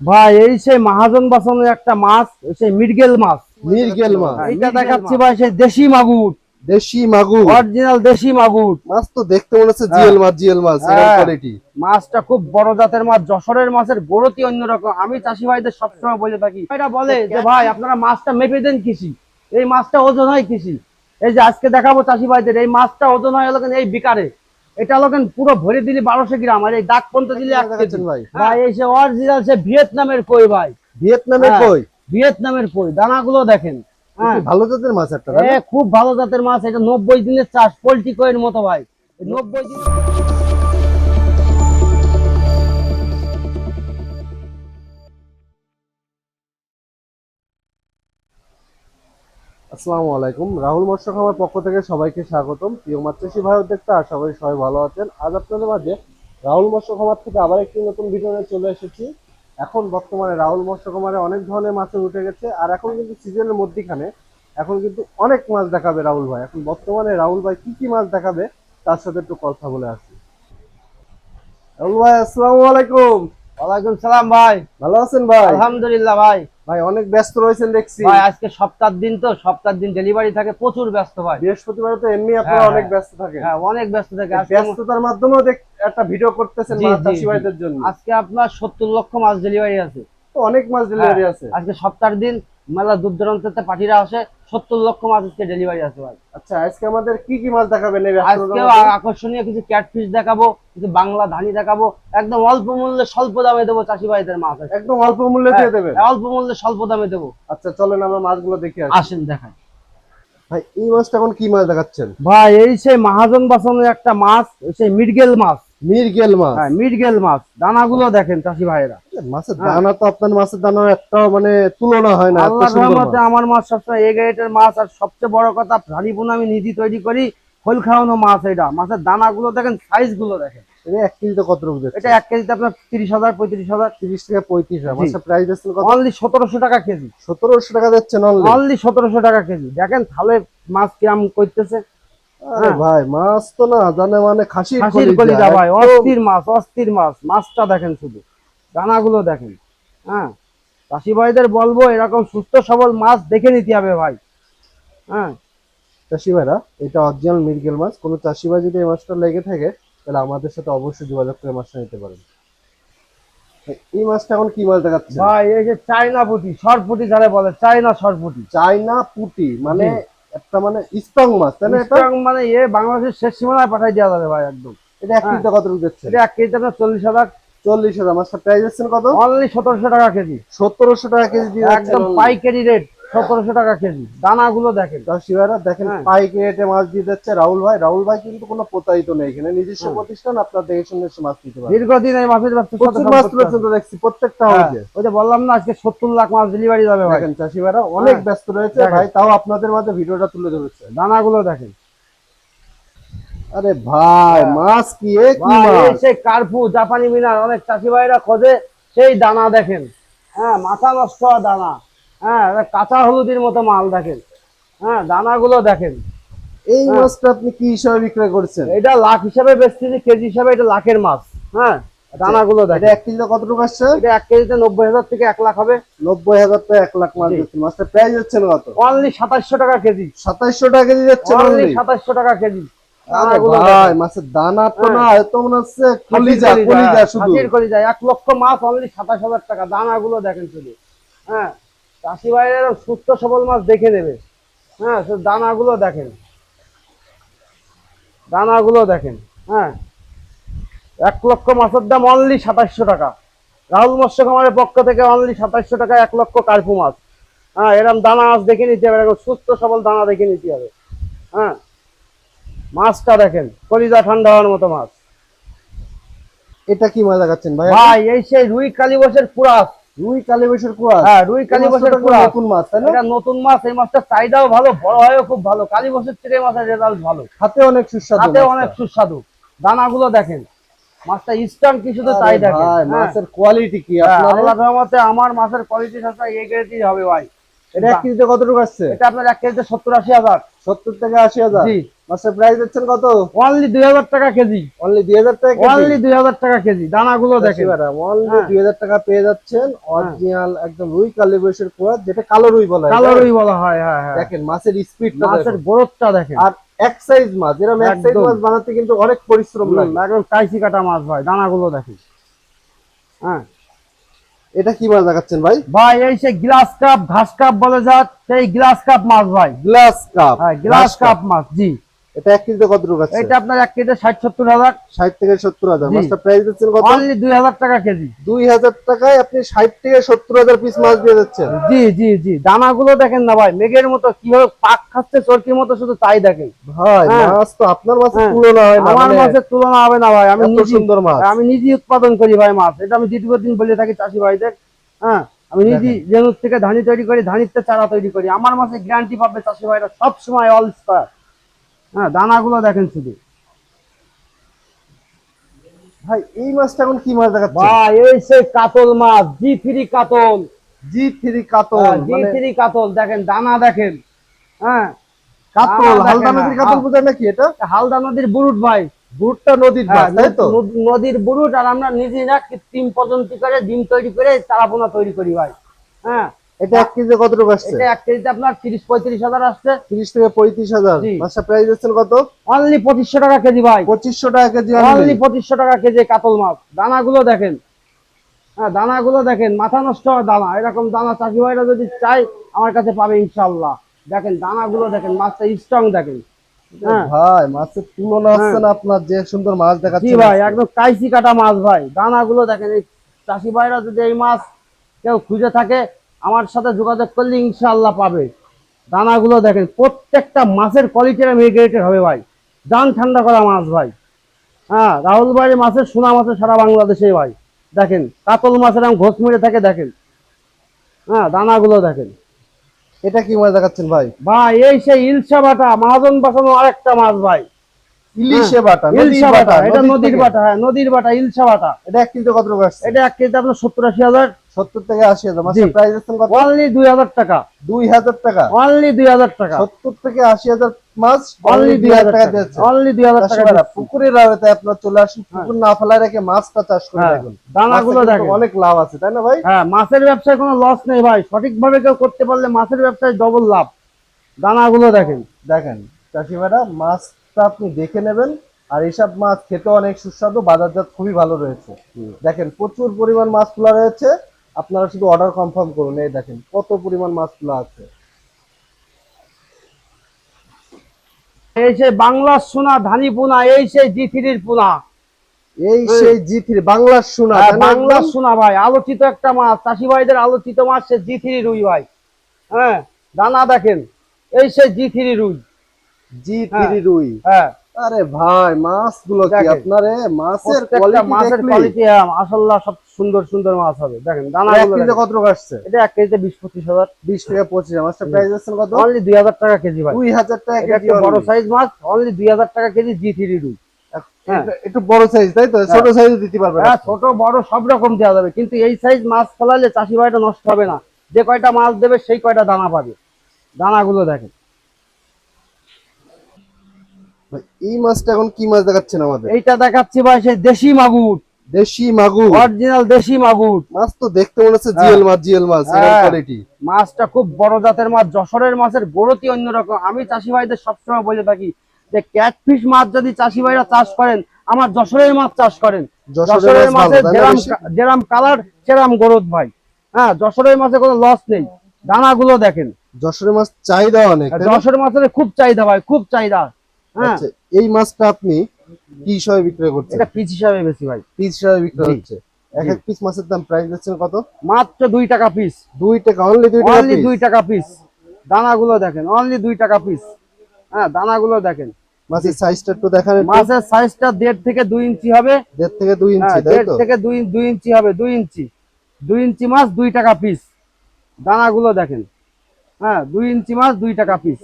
ভাই এই সেই মহাজন বাসনের একটা মাছ, সেই মৃগেল মাছ। মৃগেল মাছ এটা দেখাচ্ছি ভাই, সেই দেশি মাগুর, দেশি মাগুর, অরিজিনাল দেশি মাগুর মাছ। তো দেখতে মনে হচ্ছে জিএল মাছ এরকম কোয়ালিটি। মাছটা খুব বড় জাতের মাছ। যশোরের মাছের গড়তি অন্যরকম। আমি চাষি ভাইদের সবসময় বলে থাকি, এটা বলে যে ভাই আপনারা মাছটা মেপে দেন কৃষি, এই মাছটা ওজন হয় কৃষি। এই যে আজকে দেখাবো চাষি ভাইদের, এই মাছটা ওজন হয় হলো এই বিকারে। এটা হলো পুরো ভরে দিলি 1200 গ্রাম, আর এই দাগ পর্যন্ত দিলে 1 কেজি। ভাই এই সে অরিজিনাল সে ভিয়েতনামের কই ভাই, ভিয়েতনামের কই, ভিয়েতনামের কই। দানাগুলো দেখেন, ভালো জাতের মাছ একটা, খুব ভালো জাতের মাছ। এটা 90 দিনের চাষ, পোল্ট্রি কইয়ের মতো ভাই। 90 দিন। আসসালামু আলাইকুম। রাহুল মৎস্য খামার পক্ষ থেকে সবাইকে স্বাগতম। প্রিয় মাছ চাষী ভাই দেখতে আশা করি সবাই ভালো আছেন। আজ আপনাদের মাঝে রাহুল মৎস্য খামার থেকে আবার একটি নতুন ভিডিও নিয়ে চলে এসেছি। এখন বর্তমানে রাহুল মৎস্য খামারে অনেক ধরনের মাছ উঠে গেছে, আর এখন কিন্তু সিজনের মধ্যখানে এখন কিন্তু অনেক মাছ দেখাবে রাহুল ভাই। এখন বর্তমানে রাহুল ভাই কি কি মাছ দেখাবে তার সাথে একটু কথা বলে আসি। রাহুল ভাই আসসালামু আলাইকুম। ওয়ালাইকুম সালাম ভাই, ভালো আছেন ভাই? আলহামদুলিল্লাহ ভাই। ভাই অনেক ব্যস্ত রয়েছেন দেখছি ভাই আজকে সপ্তাহের দিন, তো সপ্তাহের দিন ডেলিভারি থাকে, প্রচুর ব্যস্ত ভাই। বৃহস্পতিবার তো এমনি আপনারা অনেক ব্যস্ত থাকেন। হ্যাঁ অনেক ব্যস্ত থাকে। ব্যস্ততার মাধ্যমেও একটা ভিডিও করতেছেন মাছ চাষী ভাইদের জন্য। আজকে আপনার 70 লক্ষ মাছ ডেলিভারি আছে। তো অনেক মাছ ডেলিভারি আছে আজকে সপ্তাহের দিন, মেলা দূর দূরান্ত থেকে পার্টিরা আসে। 70 লক্ষ মাছ আজকে ডেলিভারি আছে ভাই। আচ্ছা আজকে আমাদের কি কি মাছ দেখাবেন? আজকে আকর্ষণীয় কিছু ক্যাটফিশ দেখাবো, কিছু বাংলা ধানি দেখাবো। একদম অল্প মূল্যে স্বল্প দামে দেবো চাষি ভাইদের মাছ। একদম অল্প মূল্যে দিয়ে দেবেন? অল্প মূল্যে স্বল্প দামে দেবো। আচ্ছা চলেন আমরা মাছগুলো দেখে আসি। আসেন দেখাই। ভাই এই মাছটা এখন কি মাছ দেখাচ্ছেন? ভাই এই সেই মহাজন বাসনের একটা মাছ, সেই মৃগেল মাছ। মৃগেল মাছ, হ্যাঁ মৃগেল মাছ। দানাগুলো দেখেন চাষি ভাইরা। মাছের দানা তো আপনার মাছের দানার একটাও মানে তুলনা হয় না। আল্লাহর রহমতে আমার মাছ সবসময় এ গ্রেডের মাছ। আর সবচেয়ে বড় কথা, রানী পোনা আমি নিজে তৈরি করি, খোল খাওয়ানো মাছ। এটা মাছের দানাগুলো দেখেন, সাইজ গুলো দেখেন। এটা 1 কেজিতে কত রকম দিচ্ছে? এটা 1 কেজিতে আপনার 30,000 35,000। 30 থেকে 35,000। মাছের প্রাইস দিচ্ছেন কত? অনলি 1700 টাকা কেজি। 1700 টাকা দিচ্ছেন অনলি 1700 টাকা কেজি। দেখেন তাহলে মাছ কিরাম করতেছে। আরে ভাই মাছ তো না জানে মানে খাসির কলিজা ভাই। অস্থির মাছ, অস্থির মাছ। মাছটা দেখেন, শুধু দানাগুলো দেখেন। হ্যাঁ চাষি ভাইদের বলবো, এরকম সুস্থ সবল মাছ দেখে নিতে হবে ভাই। হ্যাঁ চাষি ভাইরা, এটা অরিজিনাল মৃগেল মাছ। কোনো চাষি ভাই যদি এই মাছটা লেগে থাকে তাহলে আমাদের সাথে অবশ্যই যোগাযোগ করে মাছটা নিতে পারেন। এই মাছটা এখন কি মাছ দেখাচ্ছে ভাই? এই যে চায়না পুঁটি, সরপুঁটি যারা বলে, চায়না সরপুঁটি। চায়না পুঁটি মানে একটা মানে স্ট্রং মাছ, তাই না? স্ট্রং মানে বাংলাদেশের শেষ সীমানায় পাঠাই দেওয়া যাবে ভাই একদম। এটা 1 কেজিতে কত রুপি দিচ্ছে? এটা 1 কেজিতে আপনার 40,000। 40,000। মাছটা প্রাইস দিচ্ছেন কত? অনলি 1700 টাকা কেজি। 1700 টাকা কেজি দিয়ে একদম পাইকারি রেট, 1700 টাকা কেজি। দানাগুলো দেখেন চাষি ভাইরা, দেখেন পাইকারি রেটে মাছ দিয়ে যাচ্ছে রাহুল ভাই। রাহুল ভাই কিন্তু কোনো প্রতারিত নেই, এখানে নিজস্ব প্রতিষ্ঠান। আপনার দেখে শুনে মাছ দিতে পারেন। দীর্ঘদিন এই মাছের ব্যবসার সাথে মাছ তুলেছেন তো দেখছি প্রত্যেকটা হাউজে। ওই যে বললাম না, আজকে 70 লাখ মাছ ডেলিভারি যাবে ভাই। দেখেন চাষি ভাইরা অনেক ব্যস্ত রয়েছে ভাই, তাও আপনাদের মাঝে ভিডিওটা তুলে ধরেছে। দানাগুলো দেখেন। আরে ভাই মাছ কি মাছ? সেই কার্পু, জাপানি মিনার, অনেক চাষি ভাইরা খোঁজে। সেই দানা দেখেন, হ্যাঁ মাথা নষ্ট দানা। হ্যাঁ কাঁচা হলুদের মতো মাল দেখেন। হ্যাঁ দানাগুলো দেখেন। এই মাছটা আপনি কি হিসাবে বিক্রয় করছেন? এটা লাখ হিসাবে বেচতেছি, কেজি হিসাবে এটা লাখের মাছ। হ্যাঁ দানাগুলো দেখেন। এটা 1 কেজিতে কত টাকা আসছে? এটা 1 কেজিতে 90,000 থেকে 1 লাখ হবে। 90,000 থেকে 1 লাখ মাছ দিচ্ছেন। মাছটা প্রাইস হচ্ছে কত? অনলি 2700 টাকা কেজি। 2700 টাকা কেজি যাচ্ছে। অনলি 2700 টাকা কেজি। ভাই মাছের দানা তো না, এত মনে হচ্ছে কলিজা কলিজা শুধু। কলিজা 1 লক্ষ মাছ অনলি 27,000 টাকা। দানাগুলো দেখেন শুধু। হ্যাঁ চাষি ভাইয়ের সুস্থ সবল মাছ দেখে নেবে। হ্যাঁ দানাগুলো দেখেন, দানাগুলো দেখেন। হ্যাঁ 1 লক্ষ মাছের দাম অনলি 2700 টাকা। রাহুল মৎস্য খামারের পক্ষ থেকে অনলি 2700 টাকা 1 লক্ষ কার্পু মাছ। হ্যাঁ এরকম দানা মাছ দেখে নিতে হবে, এরকম সুস্থ সবল দানা দেখে নিতে হবে। হ্যাঁ মাছটা দেখেন, কলিজা ঠান্ডা হওয়ার মতো মাছ। এটা কি মাছ দেখাচ্ছেন ভাই? ভাই এই সেই রুই কালীবসের কুরাস। রুই কালীবসের কুরাস? হ্যাঁ রুই কালীবসের কুরাস নতুন মাছ, তাই না? এটা নতুন মাছ। এই মাছটার চাহিদাও ভালো, বড় হয়ও খুব ভালো। কালীবসের থেকে মাছের রেজাল্ট ভালো, খেতে অনেক সুস্বাদু। খেতে অনেক সুস্বাদু। দানাগুলো দেখেন, মাছটা স্ট্রং কি শুধু তাই দেখেন। মাছের কোয়ালিটি কি আল্লাহর রহমতে আমার মাছের কোয়ালিটি সবসময় এই গ্রেডই হবে ভাই। এটা 1 কেজিতে কত টাকা আসছে? এটা আপনার 1 কেজিতে 70-80 হাজার। 70 থেকে 80 হাজার। জি মাছের প্রাইস দিচ্ছেন কত? অনলি 2000 টাকা কেজি। অনলি 2000 টাকা কেজি। অনলি 2000 টাকা কেজি। দানাগুলো দেখেন, অনলি হ্যাঁ। 2000 টাকা পেয়ে যাচ্ছেন অরিজিনাল একদম রুই কালিব্রেশন পোয়া, যেটা কালো রুই বলা হয়। কালো রুই বলা হয়, হ্যাঁ হ্যাঁ। দেখেন মাছের স্পিডটা, মাছের গ্রোথটা দেখেন। আর এক সাইজ মাছ, এরকম এক সাইজ একদম। মাছ বানাতে কিন্তু অনেক পরিশ্রম লাগে। একদম কাইচি কাটা মাছ ভাই, দানাগুলো দেখেন। হ্যাঁ এটা কি মাছ দেখাচ্ছেন ভাই? ভাই এই সে গ্লাস কাপ, ঘাস কাপ বলে যাত, সেই গ্লাস কাপ মাছ ভাই। গ্লাস কাপ, হ্যাঁ গ্লাস কাপ মাছ, জি। এটা 1 কেজিতে কত টাকা আছে? এটা আপনার 1 কেজি 60-70 হাজার। 60 থেকে 70 হাজার। জি। মাছটা প্রাইস দিচ্ছেন কত? অনলি 2000 টাকা কেজি। 2000 টাকায় আপনি 60 থেকে 70 হাজার পিস মাছ দিয়ে যাচ্ছেন। জি জি জি, দানাগুলো দেখেন না ভাই, মেঘের মতো কিভাবে পাক খাচ্ছে চরকির মতো, শুধু তাই দেখেন ভাই। হ্যাঁ। মাছ তো আপনার মাছের হ্যাঁ। তুলনা হয় না, আমার মানে মাছের তুলনা হবে না ভাই। আমি এত নিজে সুন্দর মাছ। আমি নিজে উৎপাদন করি ভাই মাছ। এটা আমি দীর্ঘদিন বলে থাকি চাষি ভাইদের। হ্যাঁ আমি নিজে দেখেন। জেনুর থেকে ধানি তৈরি করি, ধানিতে চারা তৈরি করি। আমার মাছে গ্যারান্টি পাবে চাষি ভাইরা সব সময় অল স্টার। হ্যাঁ দানাগুলো দেখেন শুধু। ভাই এই মাছটা এখন কি মাছ দেখাচ্ছেন? ভাই এই সে কাতল মাছ, G3 কাতল। G3 কাতল, মানে G3 কাতল দেখেন, দানা দেখেন। হ্যাঁ কাতল দানা হালদা দেখেন, নদীর কাতল বোঝায় নাকি এটা? হালদা নদীর বুরুট ভাই। ভুট্টা নদীর হ্যাঁ মাছ, তাই তো? নদীর বুরুট। আর আমরা নিজেরা কৃত্রিম পদ্ধতি করে ডিম তৈরি করে চারাপোনা তৈরি করি ভাই। হ্যাঁ এটা 1 কেজিতে কত টাকা আসছে? এটা 1 কেজিতে আপনার 30-35 হাজার আসছে। 30 থেকে 35 হাজার। জি। মাছটা প্রাইস দিচ্ছেন কত? অনলি 2500 টাকা কেজি ভাই। 2500 টাকা কেজি। অনলি 2500 টাকা কেজি কাতল মাছ। দানাগুলো দেখেন। হ্যাঁ দানাগুলো দেখেন, মাথা নষ্ট হয় দানা। এরকম দানা চাষি ভাইরা যদি চাই আমার কাছে পাবে ইনশাআল্লাহ। দেখেন দানাগুলো দেখেন, মাছটা স্ট্রং দেখেন। হ্যাঁ ভাই মাছের তুলনা হচ্ছে হ্যাঁ। না আপনার, যে সুন্দর মাছ জি দেখাচ্ছেন ভাই, আজকে। একদম কাইচি কাটা মাছ ভাই। দানাগুলো দেখেন। এই চাষি ভাইরা যদি এই মাছ কেউ খুঁজে থাকে আমার সাথে যোগাযোগ করলে ইনশাআল্লাহ পাবে। দানাগুলো দেখেন, প্রত্যেকটা মাছের কোয়ালিটি মিগ্রেটেড হবে ভাই। জান ঠান্ডা করা মাছ ভাই। হ্যাঁ রাহুল ভাইয়ের মাছের সোনা মাছের সারা বাংলাদেশে ভাই। দেখেন কাতল মাছের আমি ঘোষ মেরে থাকে দেখেন। হ্যাঁ দানাগুলো দেখেন। এটা কি মাছ দেখাচ্ছেন ভাই? ভাই এই সেই ইলশা বাটা, মহাজন বাঁচানো আরেকটা মাছ ভাই। ইলিশে বাটা, নদীর ইলশা বাটা, বাটা, এটা নদীর থেকে। বাটা। হ্যাঁ নদীর বাটা, ইলশা বাটা। এটা 1 কেজিতে কত টাকা আসছে? এটা 1 কেজিতে আপনার 70-80 হাজার। 70 থেকে 80 হাজার। জি। মাছের প্রাইস দিচ্ছেন কত? অনলি 2000 টাকা। 2000 টাকা। অনলি 2000 টাকা। 70 থেকে 80 হাজার মাছ অনলি 2000 টাকা দিচ্ছে। অনলি 2000 টাকা চাষিভাইরা দিচ্ছি। পুকুরের আড়তে আপনার চলে আসুন, পুকুর না ফেলায় রেখে মাছটা চাষ করে হ্যাঁ, দেখুন। দানাগুলো মাছে কিন্তু দেখেন। অনেক লাভ আছে, তাই না ভাই? হ্যাঁ মাছের ব্যবসায় কোনো লস নেই ভাই। সঠিকভাবে কেউ করতে পারলে মাছের ব্যবসায় ডবল লাভ। দানাগুলো দেখেন। দেখেন চাষিভাইরা, মাছটা আপনি দেখে নেবেন। আর এইসব মাছ খেতে অনেক সুস্বাদু, বাজারজাত খুবই ভালো রয়েছে। দেখেন প্রচুর পরিমাণ মাছ তোলা রয়েছে, আপনারা শুধু অর্ডার কনফার্ম করুন। এই দেখেন কত পরিমাণ মাছ তোলা আছে। এই সেই বাংলার সোনা ধানি পোনা, এই সেই G3 পোনা। এই সেই G3 বাংলার সোনা, হ্যাঁ, তাই না? বাংলার সোনা ভাই, আলোচিত একটা মাছ। চাষি ভাইদের আলোচিত মাছ সে G3 রুই ভাই। হ্যাঁ দানা দেখেন, এই সেই G3 রুই। G3 হ্যাঁ। রুই। হ্যাঁ আরে ভাই মাছগুলো কি দেখেন। আপনার মাছের প্রত্যেকটা কোয়ালিটি মাছের দেখলি? কোয়ালিটি মাশাআল্লাহ সব সুন্দর সুন্দর মাছ হবে। দেখেন এক দানাগুলো কেজিতে দেখেন। কত টাকা আসছে? এটা 1 কেজিতে 20-25 হাজার। 20 থেকে 25। মাছটা প্রাইস আছে কত? অনলি 2000 টাকা কেজি ভাই। 2000 টাকা এটা কেজি। একটু বড় সাইজ মাছ, অনলি 2000 টাকা কেজি G3 রুই। হ্যাঁ। একটু বড় সাইজ, তাই তো? ছোট সাইজ দিতে পারবেন? হ্যাঁ ছোট বড় সব রকম দেওয়া যাবে, কিন্তু এই সাইজ মাছ ফেলালে চাষি ভাইটা নষ্ট হবে না। যে কয়টা মাছ দেবে সেই কয়টা দানা পাবে। দানাগুলো দেখেন। ভাই, এই মাছটা এখন কি মাছ দেখাচ্ছেন আমাদের? এইটা দেখাচ্ছি ভাই সেই দেশি মাগুর, দেশি মাগুর। অরিজিনাল দেশি মাগুর। মাছ তো দেখতে মনে হচ্ছে জিএল মাছ, জিএল মাছ এর হ্যাঁ। কোয়ালিটি। মাছটা খুব বড় জাতের মাছ। যশোরের মাছের গড়তি অন্যরকম। আমি চাষি ভাইদের সবসময় বলে থাকি যে ক্যাটফিশ মাছ যদি চাষি ভাইরা চাষ করেন, আমার যশোরের মাছ চাষ করেন। যশোরের মাছ ভালো, মাছের তাই না বেশি? যেরাম কালার সেরাম গরদ ভাই। হ্যাঁ যশোরের মাছে কোনো লস নেই। দানাগুলো দেখেন। যশোরের মাছ চাহিদা অনেক, তাই না? যশোরের মাছের খুব চাহিদা ভাই, খুব চাহিদা। হ্যাঁ আচ্ছা, এই মাছটা আপনি কি হিসাবে বিক্রি করছেন? এটা পিস হিসাবে বেশি ভাই। পিস হিসাবে বিক্রি জি। হচ্ছে। এক এক পিস মাছের দাম প্রাইস দিচ্ছেন কত? মাত্র 2 টাকা পিস। 2 টাকা, অনলি 2 টাকা অনলি পিস। 2 টাকা পিস। দানাগুলো দেখেন, অনলি 2 টাকা পিস। হ্যাঁ দানাগুলো দেখেন। মাছের সাইজটা একটু দেখান একটু। মাছের সাইজটা 1.5 থেকে 2 ইঞ্চি হবে। 1.5 থেকে 2 ইঞ্চি, হ্যাঁ তাই 1.5 তো? থেকে 2 ইঞ্চি হবে। 2 ইঞ্চি। 2 ইঞ্চি মাছ 2 টাকা পিস। দানাগুলো দেখেন। হ্যাঁ 2 ইঞ্চি মাছ 2 টাকা পিস।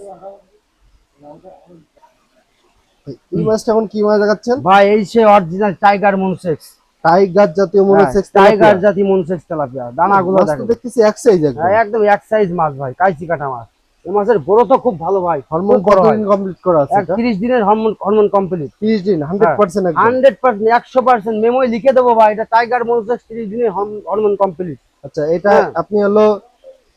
এই মাছটা এখন কি মাছ দেখাচ্ছেন? ভাই এই সে অরিজিনাল টাইগার মনসেক্স। টাইগার জাতীয় মনোসেক্স টাইগার জাতি মনসেক্স তেলাপিয়া। দানাগুলো মাছ তো দেখেন। দেখতেছি এক সাইজ একদম। হ্যাঁ একদম এক সাইজ মাছ ভাই, কাইচি কাটা মাছ। এই মাছের গ্রোথ খুব ভালো ভাই, হরমোন খুব বড় হয়। কতদিন কমপ্লিট করা আছে এটা? 30 দিনের হরমোন কমপ্লিট। 30 দিন 100% একদম। 100% 100% মেমোয় লিখে দেবো ভাই, এটা টাইগার মনসেস 30 দিনের হরমোন কমপ্লিট। আচ্ছা এটা হ্যাঁ। আপনি হলো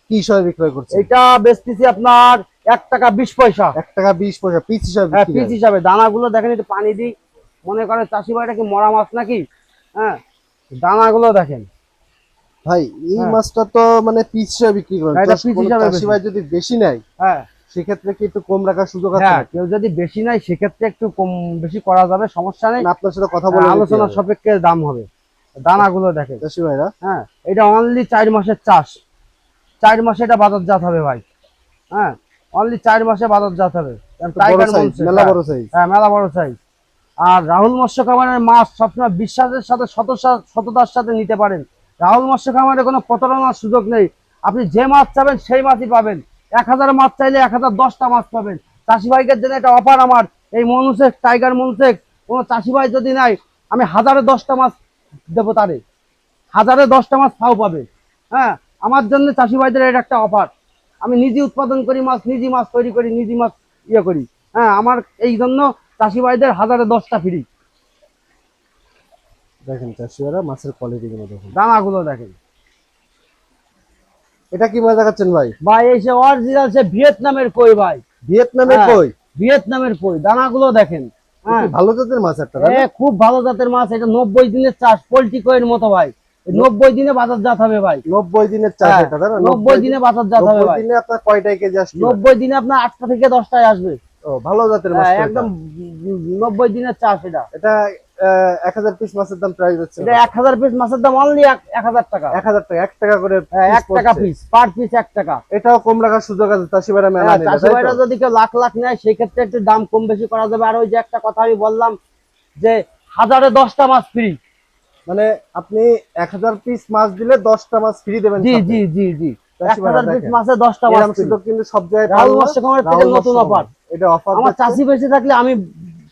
কি হিসাবে বিক্রয় করছেন? এটা বেচতেছি আপনার 1 টাকা 20 পয়সা। 1 টাকা 20 পয়সা পিস হিসাবে হ্যাঁ, বিক্রি পিস করেন? হিসাবে। দানাগুলো দেখেন, একটু পানি দিই, মনে করে চাষি ভাইটা কি মরা মাছ নাকি। হ্যাঁ, দানাগুলো দেখেন। ভাই এই হ্যাঁ। মাছটা তো মানে পিস হিসাবে বিক্রি করেন, হ্যাঁ, এটা তো পিস কোনো হিসাবে চাষি ভাই যদি বেশি নেয় হ্যাঁ সেক্ষেত্রে কি একটু কম রাখার সুযোগ আছে হ্যাঁ, নাকি? কেউ যদি বেশি নেয় সেক্ষেত্রে একটু কম বেশি করা যাবে, সমস্যা নেই। না, আপনার সাথে কথা বলে আলোচনা সাপেক্ষে দাম হবে। দানাগুলো দেখেন। চাষি ভাইরা হ্যাঁ, এটা অনলি 4 মাসের চাষ। 4 মাসে এটা বাজারজাত হবে ভাই। হ্যাঁ, অনলি 4 মাসে বাজারজাত হবে। বড় টাইগার সাইজ, মনসেস, মেলা বড় সাইজ। হ্যাঁ মেলা বড় সাইজ। আর রাহুল মৎস্য খামারের মাছ সবসময় বিশ্বাসের সাথে সততার সাথে নিতে পারেন। রাহুল মৎস্য খামারে কোনো প্রতারণার সুযোগ নেই। আপনি যে মাছ চাবেন সেই মাছই পাবেন। 1000 মাছ চাইলে 1010টা মাছ পাবেন। চাষি ভাইদের জন্য এটা অফার আমার। এই মনুসেক, টাইগার মনুসেক কোনো চাষি ভাই যদি নাই, আমি 1010টা মাছ দেবো তারে। 1010টা মাছ ফাও পাবে। হ্যাঁ, আমার জন্য চাষি ভাইদের এটা একটা অফার। আমি নিজে উৎপাদন করি মাছ, নিজে মাছ তৈরি করি, নিজে মাছ ইয়ে করি। হ্যাঁ, আমার এই জন্য চাষি ভাইদের 1010টা ফ্রি। দেখেন চাষি ভাইরা মাছের কোয়ালিটি গুলো দেখেন। দানাগুলো দেখেন এটা কি মাছ দেখাচ্ছেন ভাই? ভাই। এই সে অরিজিনাল সে ভিয়েতনামের কই ভাই। ভিয়েতনামের হ্যাঁ, কই? ভিয়েতনামের কই। দানাগুলো দেখেন। এটা হ্যাঁ, কি ভালো জাতের মাছ একটা, তাই না? খুব ভালো জাতের মাছ। এটা 90 দিনের চাষ, পোল্ট্রি কইয়ের মতো ভাই। 90 দিনে বাজারজাত হবে ভাই। 90 দিনের চাষ হ্যাঁ, এটা, তাই না? 90 দিনে বাজারজাত হবে 90 ভাই। দিনে আপনার কয়টায় কেজি আসবে? 90 দিনে আপনার 8টা থেকে 10টায় আসবে। ও ভালো জাতের মাছ হ্যাঁ, তো একদম এটা। 90 দিনের চাষ এটা। এটা 1000 পিস মাছের দাম প্রাইস হচ্ছে এটা 1000 পিস মাছের দাম অনলি 1000 টাকা। 1000 টাকা, 1 টাকা করে 1 টাকা পিস, পার পিস 1 টাকা। এটাও কম রাখার সুযোগ আছে চাষি ভাইরা মেলা নিলে, চাষি তাই ভাইরা তো? যদি কেউ লাখ লাখ নেয় সেক্ষেত্রে একটু দাম কম বেশি করা যাবে। আর ওই যে একটা কথা আমি বললাম যে 1010টা মাছ ফ্রি। মানে আপনি 1000 পিস মাছ দিলে 10টা মাছ ফ্রি দেবেন জি সাথে। জি জি জি, চাষি ভাইরা 1000 পিস দেখেন। মাছে 10টা মাছ এরকম ফ্রি। সুযোগ কিন্তু সব জায়গায় রাহুল পাবেন না। মৎস্য খামারের থেকে রাহুল নতুন মৎস্য অফার। খামার। এটা অফার আমার দিচ্ছে। চাষি বেঁচে থাকলে আমি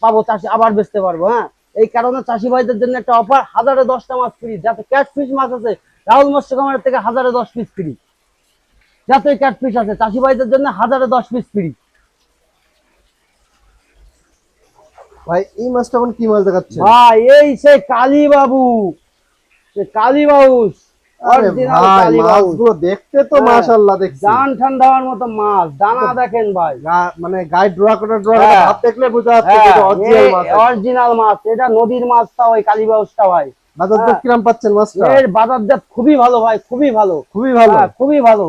পাবো, চাষি আবার বেচতে পারবো। হ্যাঁ, এই কারণে চাষি ভাইদের জন্য একটা অফার, 1010টা মাছ ফ্রি। যাতে ক্যাটফিশ মাছ আছে রাহুল মৎস্য খামারের থেকে 1010 পিস ফ্রি। যাতে ক্যাটফিশ আছে চাষি ভাইদের জন্য 1010 পিস ফ্রি। ভাই এই মাছটা এখন কি মাছ দেখাচ্ছেন? ভাই এই সে কালী বাবু, সে কালী বাবু, আরে অরিজিনাল ভাই কালী বাবু। মাছগুলো দেখতে তো হ্যাঁ, মাশাআল্লাহ দেখছি। জান ঠান্ডা হওয়ার মতো মাছ। দানা দেখেন ভাই। মানে গায়ে ড্রা করে হ্যাঁ। ভাব দেখলে বোঝা যাচ্ছে যে এটা অরিজিনাল মাছ। অরিজিনাল মাছ। এটা নদীর মাছটা, ওই কালী বাবুটা ভাই। বাজার দর কিরম পাচ্ছেন মাছটা? এর বাজারজাত খুবই ভালো ভাই, খুবই ভালো। খুবই ভালো। হ্যাঁ, খুবই ভালো।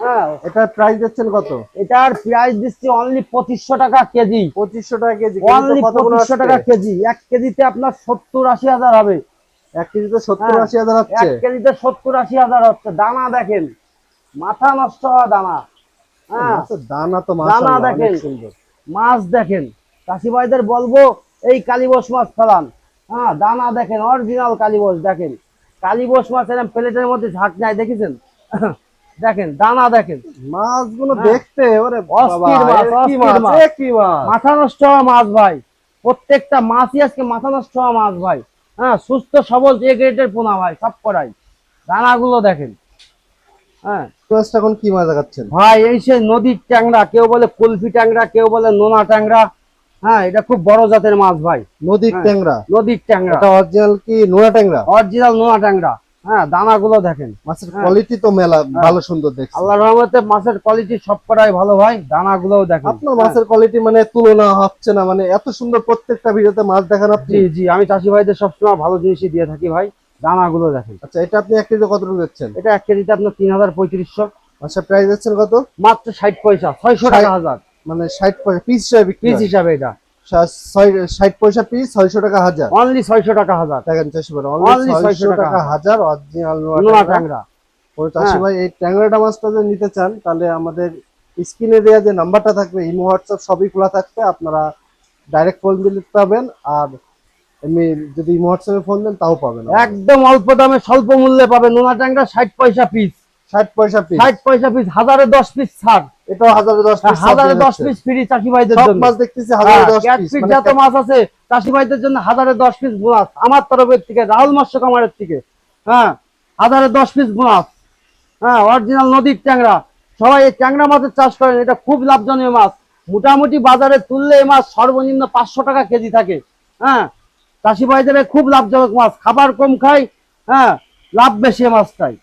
হ্যাঁ, এটা প্রাইস দিচ্ছেন কত? এটার প্রাইস দিচ্ছি অনলি 2500 টাকা কেজি। 2500 টাকা কেজি। অনলি 2500 টাকা কেজি। 1 কেজিতে আপনার 70-80 হাজার হবে। 1 কেজিতে 70 হ্যাঁ, 80 হাজার হচ্ছে। 1 কেজিতে 70-80 হাজার হচ্ছে। দানা দেখেন, মাথা নষ্ট হওয়া দানা। হ্যাঁ, মাছের দানা তো দানা মাশাআল্লাহ দেখেন, অনেক সুন্দর। মাছ দেখেন। চাষি ভাইদের বলবো এই কালীবোস মাছ ফেলান। হ্যাঁ, দানা দেখেন, অরিজিনাল কালীবোস দেখেন। কালীবোস মাছ এরকম প্লেটের মধ্যে ঝাঁক নাই, দেখেছেন? দেখেন দানা দেখেন। মাছগুলো হ্যাঁ। দেখতে ওরে বাবা, অস্থির মাছ, এ কি অস্থির মাছ, মাছ। এ কি মাছ। মাথা নষ্ট হওয়া মাছ ভাই। প্রত্যেকটা মাছই আজকে মাথা নষ্ট হওয়া মাছ ভাই। হ্যাঁ, সুস্থ সবল এ গ্রেডের পোনা ভাই, সব করাই। দানাগুলো দেখেন। হ্যাঁ মাছটা এখন কি মাছ দেখাচ্ছেন? ভাই, এই সে নদীর ট্যাংরা, কেউ বলে কুলফি ট্যাংরা, কেউ বলে নোনা ট্যাংরা। হ্যাঁ, এটা খুব বড় জাতের মাছ ভাই। নদীর হ্যাঁ, ট্যাংরা। নদীর ট্যাংরা, এটা অরিজিনাল কি নোনা ট্যাংরা? অরিজিনাল নোনা ট্যাংরা। হ্যাঁ, দানাগুলো দেখেন। মাছের হ্যাঁ। কোয়ালিটি তো মেলা ভালো সুন্দর দেখছি। আল্লাহর রহমতে মাছের কোয়ালিটি সব করাই ভালো ভাই। দানাগুলোও দেখেন। আপনার মাছের কোয়ালিটি মানে তুলনা হচ্ছে না, মানে এত সুন্দর প্রত্যেকটা ভিডিওতে মাছ দেখান আপনি। জি জি, আমি চাষি ভাইদের সবসময় ভালো জিনিসই দিয়ে থাকি ভাই। দানাগুলো দেখেন। আচ্ছা এটা আপনি 1 কেজি কতটুকু দিচ্ছেন? এটা 1 কেজিতে আপনার 3350। আচ্ছা প্রাইস দিচ্ছেন কত? মাত্র 60 পয়সা, 600 টাকা হাজার মানে 60 পয়সা পিস হিসাবে বিক্রি পিস হয়? হিসাবে এটা 60 পয়সা পিস, 600 টাকা হাজার। অনলি 600 টাকা হাজার। দেখেন চাষি ভাই Only অনলি 600 টাকা হাজার অরিজিনাল নোনা নোনা ট্যাংরা। ট্যাংরা। ওই চাষি হ্যাঁ। ভাই এই ট্যাংরাটা মাছটা যদি নিতে চান তাহলে আমাদের স্ক্রিনে দেওয়া যে নাম্বারটা থাকবে, ইমো হোয়াটসঅ্যাপ সবই খোলা থাকবে, আপনারা ডাইরেক্ট ফোন দিলে পাবেন। আর এমনি যদি ইমো হোয়াটসঅ্যাপে ফোন দেন তাও পাবেন। একদম অল্প দামে স্বল্প মূল্যে পাবেন নোনা ট্যাংরা। 60 পয়সা পিস, 60 পয়সা পিস। 60 পয়সা পিস। 1010 পিস ছাড়। এটাও 1010 পিস। 1010 পিস ফ্রি চাষি ভাইদের সব জন্য। মাছ দেখতেছি 1010 পিস। ক্যাটফিশ যত মাছ আছে চাষি ভাইদের জন্য 1010 পিস বোনাস আমার তরফের থেকে, রাহুল মৎস্য খামারের থেকে। হ্যাঁ, 1010 পিস বোনাস। হ্যাঁ, অরিজিনাল নদীর ট্যাংরা। সবাই এই ট্যাংরা মাছের চাষ করেন, এটা খুব লাভজনক মাছ। মোটামুটি বাজারে তুললে এই মাছ সর্বনিম্ন 500 টাকা কেজি থাকে। হ্যাঁ, চাষি ভাইদের খুব লাভজনক মাছ, খাবার কম খায়, হ্যাঁ, লাভ বেশি এই মাছটাই।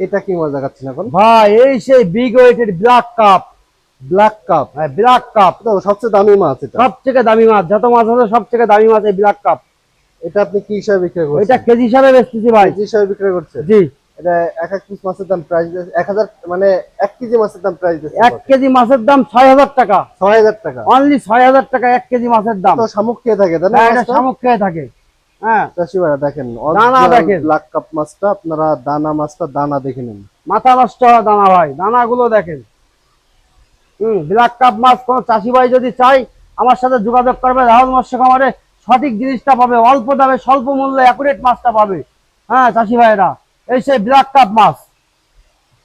এটা কি মাছ দেখাচ্ছেন এখন? ভাই এই সেই বিগ ওয়েটের ব্ল্যাক কাপ। Black cup. হ্যাঁ, ব্ল্যাক কাপ এটা সবচেয়ে দামি মাছ। এটা সবথেকে দামি মাছ, যত মাছ আছে সবথেকে দামি মাছ এই ব্ল্যাক কাপ। এটা আপনি কি হিসাবে বিক্রি করছেন? এটা কেজি হিসাবে বেচতেছি ভাই। কেজি হিসাবে বিক্রি করছেন? জি। এটা এক এক পিস মাছের দাম প্রাইস 1000, মানে 1 কেজি মাছের দাম প্রাইস 1 কেজি মাছের দাম 6000 টাকা। 6000 টাকা। অনলি 6000 টাকা 1 কেজি মাছের দাম। তো শামুক খেয়ে থাকে তাই না? হ্যাঁ, এটা শামুক খেয়ে থাকে। হ্যাঁ, চাষি ভাইরা দেখেন, দানা দেখেন। ব্ল্যাক কাপ মাছটা আপনারা মাছটা দানা দেখে নেন। মাথা নষ্ট হওয়া দানা ভাই, দানাগুলো দেখেন। ব্ল্যাক কাপ মাছ কোন চাষি ভাই যদি চাই আমার সাথে যোগাযোগ করবে। রাহুল মৎস্য খামারে সঠিক জিনিসটা পাবে, অল্প দামে স্বল্প মূল্যে অ্যাকুরেট মাছটা পাবে। হ্যাঁ চাষি ভাইরা, এই সেই ব্ল্যাক কাপ মাছ,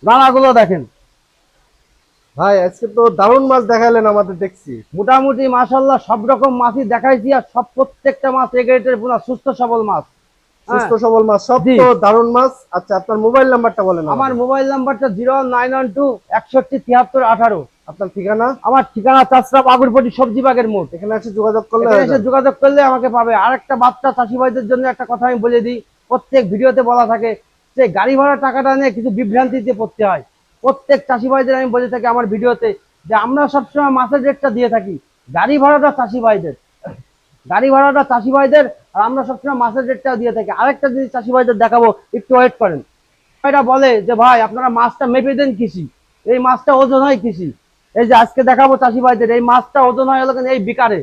দানাগুলো দেখেন। ভাই আজকে তো দারুণ মাছ দেখালেন আমাদের, দেখছি। মোটামুটি মাশাআল্লাহ সব রকম মাছই দেখাইছি, আর সব প্রত্যেকটা মাছ এ গ্রেডের পুরো সুস্থ সবল মাছ। সুস্থ সবল মাছ, সব জি। তো দারুণ মাছ। আচ্ছা, আপনার মোবাইল নাম্বারটা বলেন। আমার মোবাইল নাম্বারটা 09112 61 73 18। আপনার ঠিকানা? আমার ঠিকানা চাষরা বাগুরপটি সবজি বাগের মোড়। এখানে এসে যোগাযোগ করলে এখানে এসে যোগাযোগ করলে আমাকে পাবে। আর একটা বাচ্চা চাষি ভাইদের জন্য একটা কথা আমি বলে দিই, প্রত্যেক ভিডিওতে বলা থাকে যে গাড়ি ভাড়া টাকাটা নিয়ে কিছু বিভ্রান্তিতে পড়তে হয়। প্রত্যেক চাষি ভাইদের আমি বলে থাকি আমার ভিডিওতে যে আমরা সবসময় মাছের রেটটা দিয়ে থাকি, গাড়ি ভাড়াটা চাষি ভাইদের, গাড়ি ভাড়াটা চাষি ভাইদের, আর আমরা সবসময় মাছের রেটটা দিয়ে থাকি। আরেকটা জিনিস চাষি ভাইদের দেখাবো, একটু ওয়েট করেন। এটা বলে যে ভাই আপনারা মাছটা মেপে দেন কৃষি, এই মাছটা ওজন হয় কৃষি। এই যে আজকে দেখাবো চাষি ভাইদের, এই মাছটা ওজন হয় হলো এই বিকারে।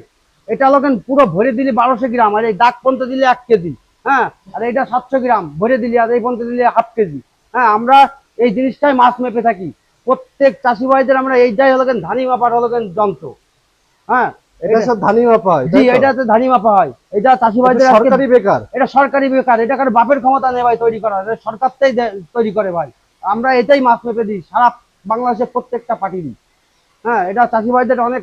এটা হলো পুরো ভরে দিলে 1200 গ্রাম, আর এই দাগ পর্যন্ত দিলে 1 কেজি। হ্যাঁ, আর এটা 700 গ্রাম ভরে দিলে, আর এই পর্যন্ত দিলে 1/2 কেজি। হ্যাঁ, আমরা এই জিনিসটাই মাছ মেপে থাকি প্রত্যেক চাষি ভাইদের। আমরা এইটাই হলো ধানি মাপার হলো যন্ত্র। হ্যাঁ, এটা সব ধানি মাপা হয়? জি, এটাতে ধানি মাপা হয়। এটা চাষি ভাইদের সরকারি বেকার? এটা সরকারি বেকার, এটা কারো বাপের ক্ষমতা নেই ভাই তৈরি করা, এটা সরকারটাই তৈরি করে ভাই। আমরা এটাই মাছ মেপে দিই, সারা বাংলাদেশের প্রত্যেকটা পার্টি দিই। হ্যাঁ, এটা চাষি ভাইদের অনেক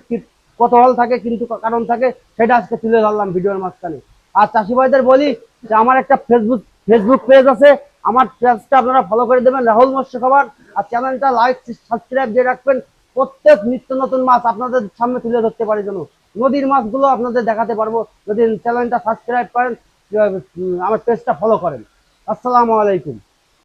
কৌতূহল থাকে, কিন্তু কারণ থাকে, সেটা আজকে তুলে ধরলাম ভিডিওর মাঝখানে। আর চাষি ভাইদের বলি যে আমার একটা ফেসবুক পেজ আছে, আমার পেজটা আপনারা ফলো করে দেবেন, রাহুল মৎস্য খাবার। আর চ্যানেলটা লাইক সাবস্ক্রাইব দিয়ে রাখবেন। প্রত্যেক নিত্য নতুন মাছ আপনাদের সামনে তুলে ধরতে পারি, যেন নদীর মাছগুলো আপনাদের দেখাতে পারবো, যদি চ্যানেলটা সাবস্ক্রাইব করেন, আমার পেজটা ফলো করেন। আসসালামু আলাইকুম।